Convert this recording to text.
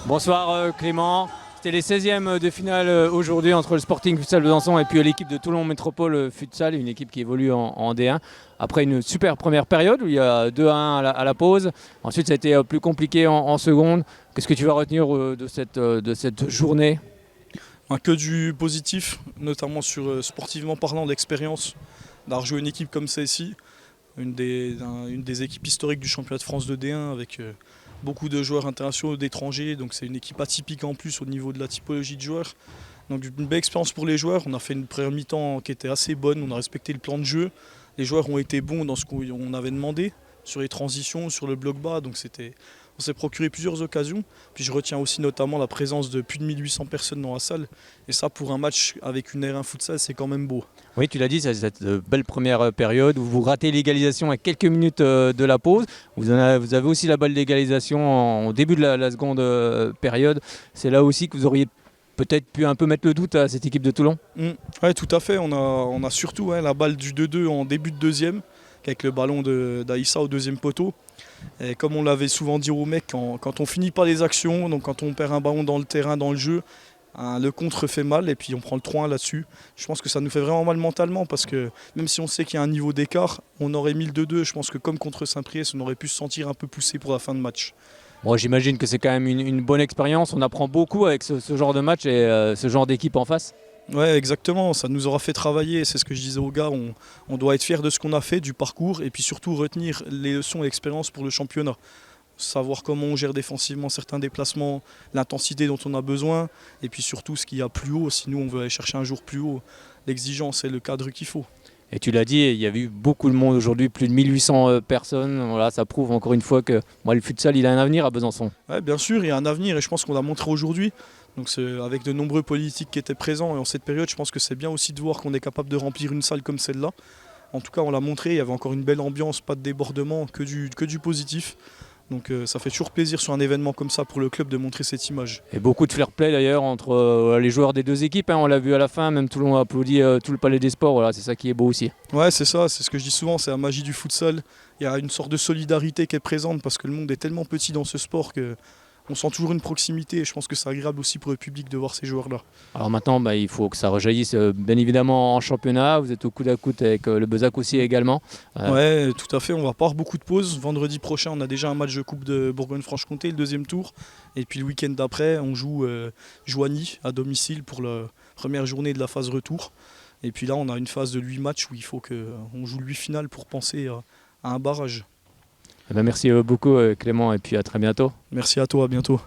Bonsoir Clément, c'était les 16e de finale aujourd'hui entre le Sporting Futsal Besançon et puis l'équipe de Toulon Métropole Futsal, une équipe qui évolue en D1. Après une super première période où il y a 2-1 à la pause, ensuite ça a été plus compliqué en seconde. Qu'est-ce que tu vas retenir de cette journée? Que du positif, notamment sur sportivement parlant, l'expérience d'avoir joué une équipe comme celle-ci, une des équipes historiques du championnat de France de D1 avec beaucoup de joueurs internationaux d'étrangers, donc c'est une équipe atypique en plus au niveau de la typologie de joueurs. Donc une belle expérience pour les joueurs, on a fait une première mi-temps qui était assez bonne, on a respecté le plan de jeu, les joueurs ont été bons dans ce qu'on avait demandé, sur les transitions, sur le bloc bas, donc on s'est procuré plusieurs occasions. Puis je retiens aussi notamment la présence de plus de 1800 personnes dans la salle, et ça pour un match avec une R1 futsal c'est quand même beau. Oui, tu l'as dit, c'est cette belle première période où vous ratez l'égalisation à quelques minutes de la pause. Vous avez aussi la balle d'égalisation au début de la seconde période. C'est là aussi que vous auriez peut-être pu un peu mettre le doute à cette équipe de Toulon. Oui, tout à fait. On a surtout la balle du 2-2 en début de deuxième, avec le ballon d'Aïssa au deuxième poteau. Et comme on l'avait souvent dit aux mecs, quand on finit pas les actions, donc quand on perd un ballon dans le terrain, dans le jeu, le contre fait mal et puis on prend le 3-1 là-dessus. Je pense que ça nous fait vraiment mal mentalement parce que même si on sait qu'il y a un niveau d'écart, on aurait mis le 2-2. Je pense que comme contre Saint-Priest, on aurait pu se sentir un peu poussé pour la fin de match. Bon, j'imagine que c'est quand même une bonne expérience. On apprend beaucoup avec ce genre de match et ce genre d'équipe en face. Ouais, exactement. Ça nous aura fait travailler. C'est ce que je disais aux gars. On doit être fiers de ce qu'on a fait, du parcours, et puis surtout retenir les leçons et l'expérience pour le championnat. Savoir comment on gère défensivement certains déplacements, l'intensité dont on a besoin, et puis surtout ce qu'il y a plus haut. Si nous on veut aller chercher un jour plus haut, l'exigence et le cadre qu'il faut. Et tu l'as dit, il y a eu beaucoup de monde aujourd'hui, plus de 1800 personnes. Voilà, ça prouve encore une fois que le futsal il a un avenir à Besançon. Ouais, bien sûr, il y a un avenir et je pense qu'on l'a montré aujourd'hui. Donc avec de nombreux politiques qui étaient présents et en cette période, je pense que c'est bien aussi de voir qu'on est capable de remplir une salle comme celle-là. En tout cas, on l'a montré, il y avait encore une belle ambiance, pas de débordement, que du positif. Donc ça fait toujours plaisir sur un événement comme ça pour le club de montrer cette image. Et beaucoup de fair play d'ailleurs entre les joueurs des deux équipes, hein. On l'a vu à la fin, même Toulon a applaudi tout le palais des sports, voilà, c'est ça qui est beau aussi. Ouais, c'est ça, c'est ce que je dis souvent, c'est la magie du futsal. Il y a une sorte de solidarité qui est présente parce que le monde est tellement petit dans ce sport que on sent toujours une proximité et je pense que c'est agréable aussi pour le public de voir ces joueurs-là. Alors maintenant, il faut que ça rejaillisse bien évidemment en championnat. Vous êtes au coude à coude avec le Bezac aussi également. Ouais, tout à fait. On va pas avoir beaucoup de pauses. Vendredi prochain, on a déjà un match de Coupe de Bourgogne-Franche-Comté, le deuxième tour. Et puis le week-end d'après, on joue Joigny à domicile pour la première journée de la phase retour. Et puis là, on a une phase de 8 matchs où il faut qu'on joue le 8 final pour penser à un barrage. Merci beaucoup Clément et puis à très bientôt. Merci à toi, à bientôt.